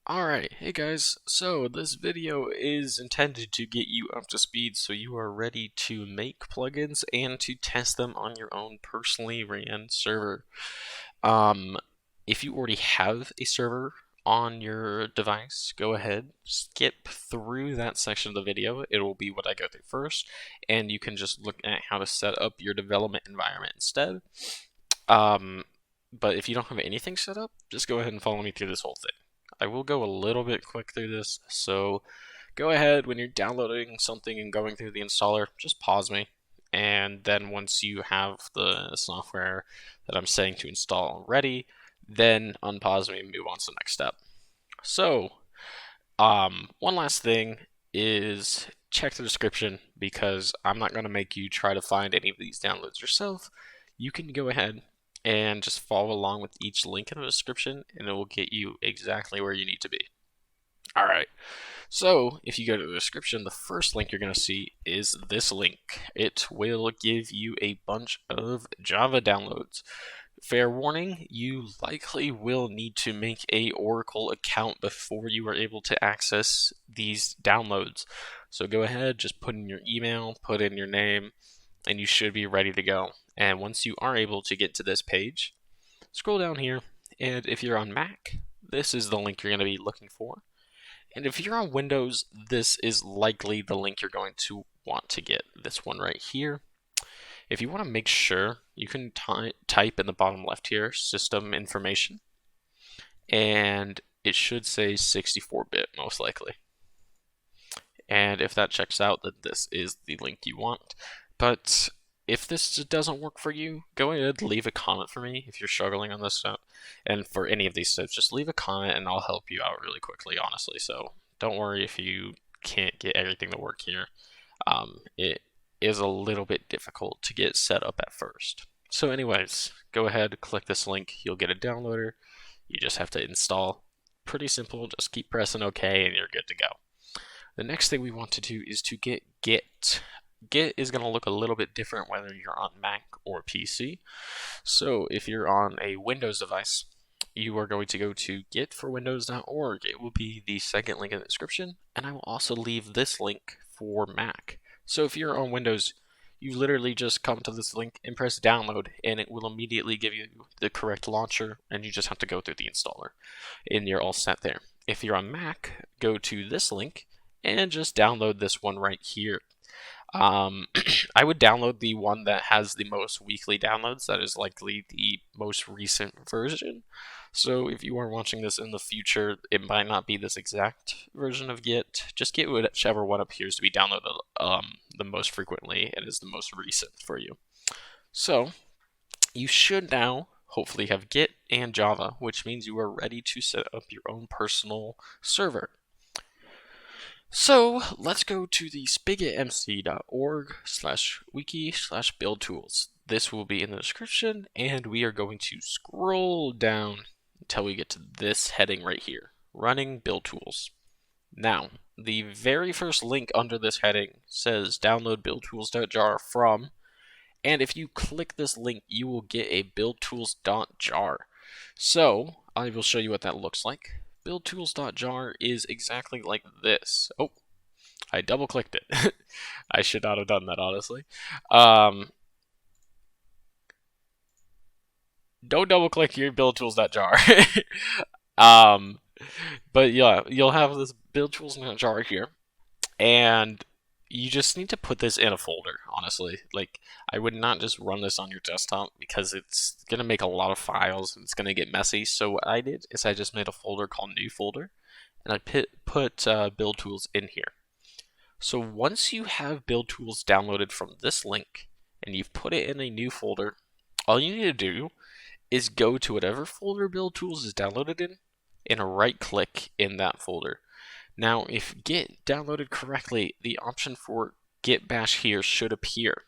Alright, hey guys, so this video is intended to get you up to speed so you are ready to make plugins and to test them on your own personally ran server. Um, if you already have a server on your device, go ahead, skip through that section of the video. It will be what I go through first, and you can just look at how to set up your development environment instead. But if you don't have anything set up, just go ahead and follow me through this whole thing. I will go a little bit quick through this, so go ahead when you're downloading something and going through the installer, just pause me, and then once you have the software that I'm saying to install ready, then unpause me and move on to the next step. So, one last thing is check the description because I'm not going to make you try to find any of these downloads yourself. You can go ahead and just follow along with each link in the description and it will get you exactly where you need to be. Alright, so if you go to the description, the first link you're going to see is this link. It will give you a bunch of Java downloads. Fair warning, you likely will need to make a Oracle account before you are able to access these downloads. So go ahead, just put in your email, put in your name, and you should be ready to go. And once you are able to get to this page, scroll down here, and if you're on Mac, this is the link you're going to be looking for. And if you're on Windows, this is likely the link you're going to want to get, this one right here. If you want to make sure, you can type in the bottom left here, system information, and it should say 64-bit most likely. And if that checks out, then this is the link you want. But if this doesn't work for you, go ahead, leave a comment for me if you're struggling on this step. And for any of these steps, just leave a comment and I'll help you out really quickly, honestly. So don't worry if you can't get everything to work here. It is a little bit difficult to get set up at first. So anyways, go ahead, click this link, you'll get a downloader. You just have to install. Pretty simple, just keep pressing OK and you're good to go. The next thing we want to do is to get Git. Git is going to look a little bit different whether you're on Mac or PC. So if you're on a Windows device, you are going to go to gitforwindows.org. It will be the second link in the description, and I will also leave this link for Mac. So if you're on Windows, you literally just come to this link and press download, and it will immediately give you the correct launcher, and you just have to go through the installer, and you're all set there. If you're on Mac, go to this link and just download this one right here. I would download the one that has the most weekly downloads. That is likely the most recent version. So if you are watching this in the future, it might not be this exact version of Git. Just get whichever one appears to be downloaded the most frequently and is the most recent for you. So you should now hopefully have Git and Java, which means you are ready to set up your own personal server. So let's go to the spigotmc.org/wiki/buildtools. This will be in the description, and we are going to scroll down until we get to this heading right here, running build tools. Now, the very first link under this heading says download BuildTools.jar from, and if you click this link, you will get a BuildTools.jar. So I will show you what that looks like. BuildTools.jar is exactly like this. Oh, I double clicked it. I should not have done that, honestly. Don't double click your BuildTools.jar. But yeah, you'll have this BuildTools.jar here, and you just need to put this in a folder, honestly. Like, I would not just run this on your desktop because it's going to make a lot of files and it's going to get messy. So what I did is I just made a folder called New Folder, and I put Build Tools in here. So once you have Build Tools downloaded from this link and you've put it in a new folder, all you need to do is go to whatever folder Build Tools is downloaded in and right click in that folder. Now, if Git downloaded correctly, the option for Git bash here should appear.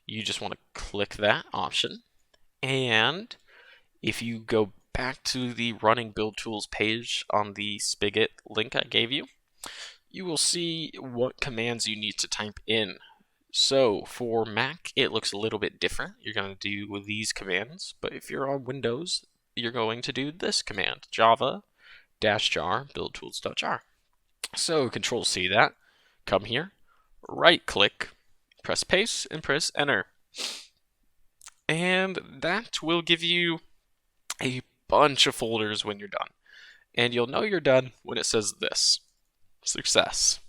You just want to click that option, and if you go back to the running build tools page on the Spigot link I gave you, you will see what commands you need to type in. So for Mac, it looks a little bit different. You're going to do these commands, but if you're on Windows, you're going to do this command, Java INTELLIJ-jar BuildTools.jar. So Control C that, come here, right click, press paste, and press enter. And that will give you a bunch of folders when you're done. And you'll know you're done when it says this, success.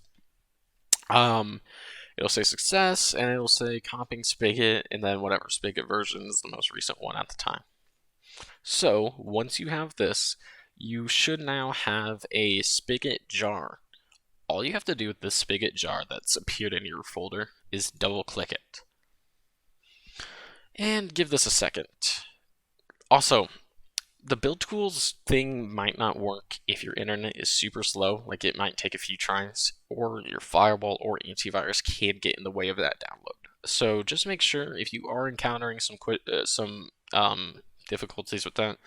It'll say success, and it'll say copying Spigot, and then whatever Spigot version is the most recent one at the time. So once you have this, you should now have a Spigot jar. All you have to do with this Spigot jar that's appeared in your folder is double click it. And give this a second. Also, the build tools thing might not work if your internet is super slow, like it might take a few tries, or your firewall or antivirus can get in the way of that download. So just make sure if you are encountering some difficulties with that,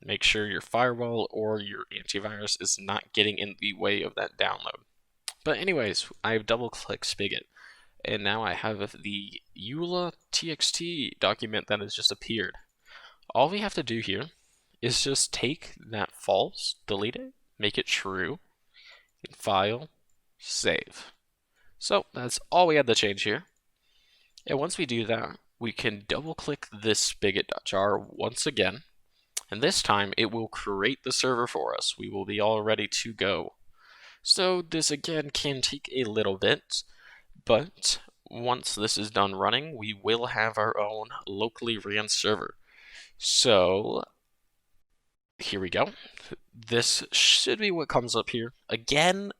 make sure your firewall or your antivirus is not getting in the way of that download. But anyways, I've double-clicked Spigot, and now I have the EULA.txt document that has just appeared. All we have to do here is just take that false, delete it, make it true, and file, save. So that's all we had to change here. And once we do that, we can double-click this Spigot.jar once again, and this time it will create the server for us. We will be all ready to go. So this again can take a little bit, but once this is done running, we will have our own locally ran server. So here we go. This should be what comes up here. Again,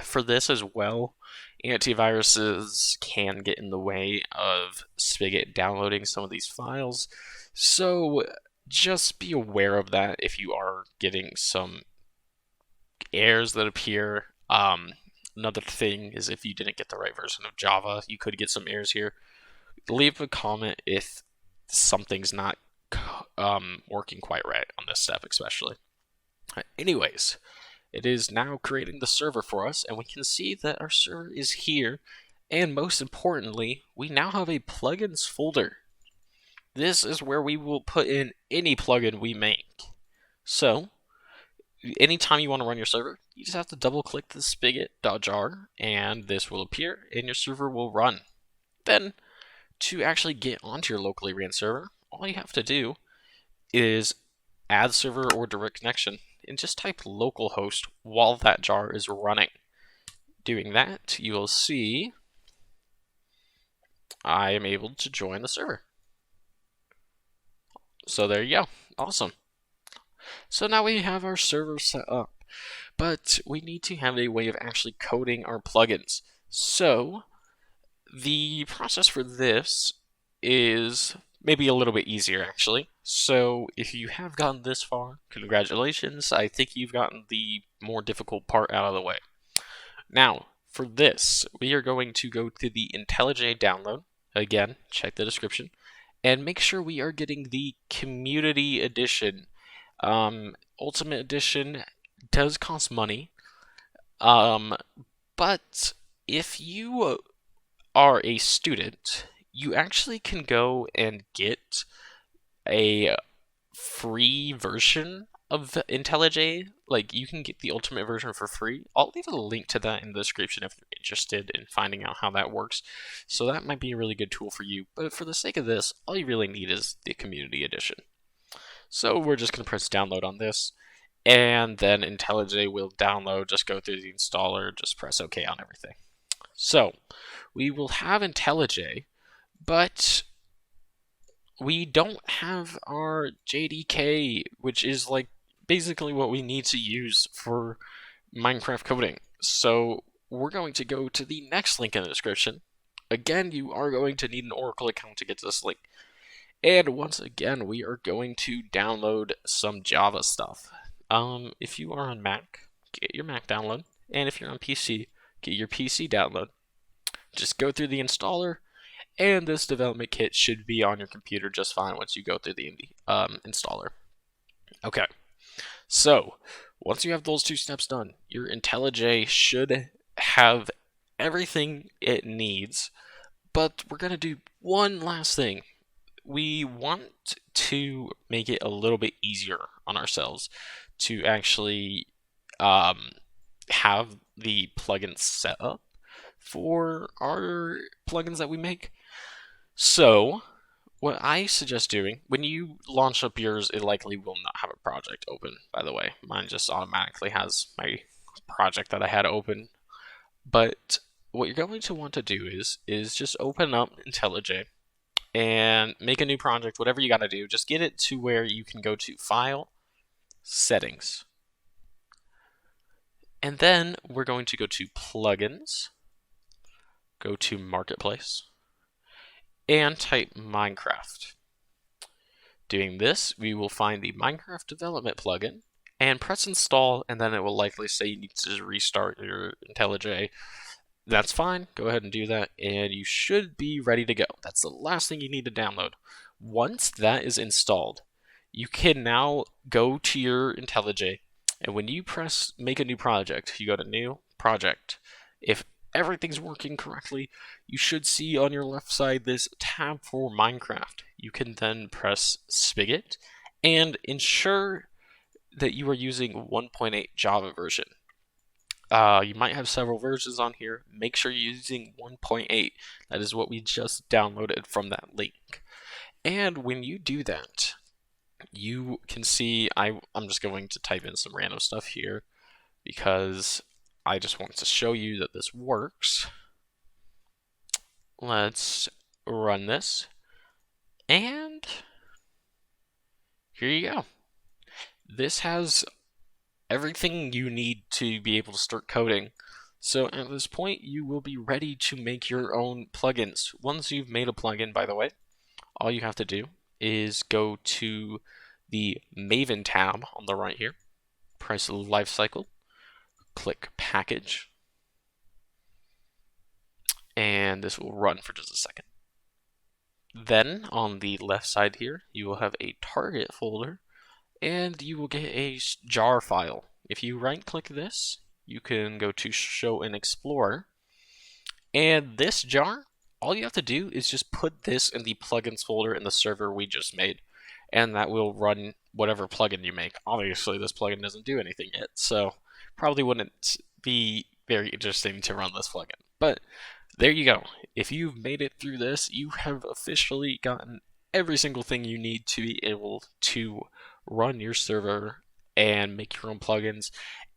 for this as well, antiviruses can get in the way of Spigot downloading some of these files. So just be aware of that if you are getting some errors that appear. Another thing is if you didn't get the right version of Java, you could get some errors here. Leave a comment if something's not working quite right on this step especially. Anyways, it is now creating the server for us, and we can see that our server is here, and most importantly, we now have a plugins folder. This is where we will put in any plugin we make. So anytime you want to run your server, you just have to double click the Spigot.jar and this will appear and your server will run. Then to actually get onto your locally ran server, all you have to do is add server or direct connection and just type localhost while that jar is running. Doing that, you will see I am able to join the server. So there you go. Awesome. So now we have our server set up, but we need to have a way of actually coding our plugins. So the process for this is maybe a little bit easier actually. So if you have gotten this far, congratulations. I think you've gotten the more difficult part out of the way. Now for this, we are going to go to the INTELLIJ download. Again, check the description and make sure we are getting the community edition. Ultimate edition does cost money, but if you are a student, you actually can go and get a free version of INTELLIJ. Like, you can get the ultimate version for free. I'll leave a link to that in the description if you're interested in finding out how that works. So that might be a really good tool for you. But for the sake of this, all you really need is the community edition. So we're just going to press download on this, and then INTELLIJ will download. Just go through the installer, just press OK on everything. So we will have INTELLIJ, but we don't have our JDK, which is like basically what we need to use for Minecraft coding. So we're going to go to the next link in the description. Again, you are going to need an Oracle account to get to this link. And once again, we are going to download some Java stuff. If you are on Mac, get your Mac download. And if you're on PC, get your PC download. Just go through the installer, and this development kit should be on your computer just fine once you go through the installer. Okay, so once you have those two steps done, your INTELLIJ should have everything it needs, but we're going to do one last thing. We want to make it a little bit easier on ourselves to actually have the plugin set up for our plugins that we make. So what I suggest doing, when you launch up yours, it likely will not have a project open, by the way. Mine just automatically has my project that I had open. But what you're going to want to do is just open up INTELLIJ and make a new project, whatever you got to do. Just get it to where you can go to File, Settings. And then we're going to go to Plugins, go to Marketplace, and type Minecraft. Doing this, we will find the Minecraft development plugin and press install, and then it will likely say you need to restart your INTELLIJ. That's fine, go ahead and do that, and you should be ready to go. That's the last thing you need to download. Once that is installed, you can now go to your INTELLIJ, and when you press make a new project, you go to new project. If everything's working correctly, you should see on your left side this tab for Minecraft. You can then press Spigot and ensure that you are using 1.8 Java version. You might have several versions on here. Make sure you're using 1.8. That is what we just downloaded from that link. And when you do that, you can see I'm just going to type in some random stuff here because I just want to show you that this works. Let's run this. And here you go. This has everything you need to be able to start coding. So at this point, you will be ready to make your own plugins. Once you've made a plugin, by the way, all you have to do is go to the Maven tab on the right here, press Lifecycle, click Package, and this will run for just a second. Then on the left side here, you will have a target folder, and you will get a jar file. If you right-click this, you can go to Show in Explorer, and this jar, all you have to do is just put this in the plugins folder in the server we just made, and that will run whatever plugin you make. Obviously, this plugin doesn't do anything yet, so probably wouldn't be very interesting to run this plugin. But there you go. If you've made it through this, you have officially gotten every single thing you need to be able to run your server and make your own plugins,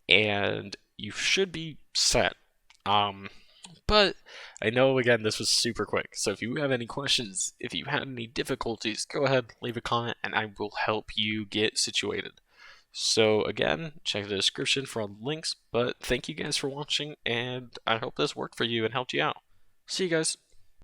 and you should be set. But I know, again, this was super quick, so if you have any questions, if you had any difficulties, go ahead, leave a comment, and I will help you get situated. So again, check the description for all the links, but thank you guys for watching, and I hope this worked for you and helped you out. See you guys.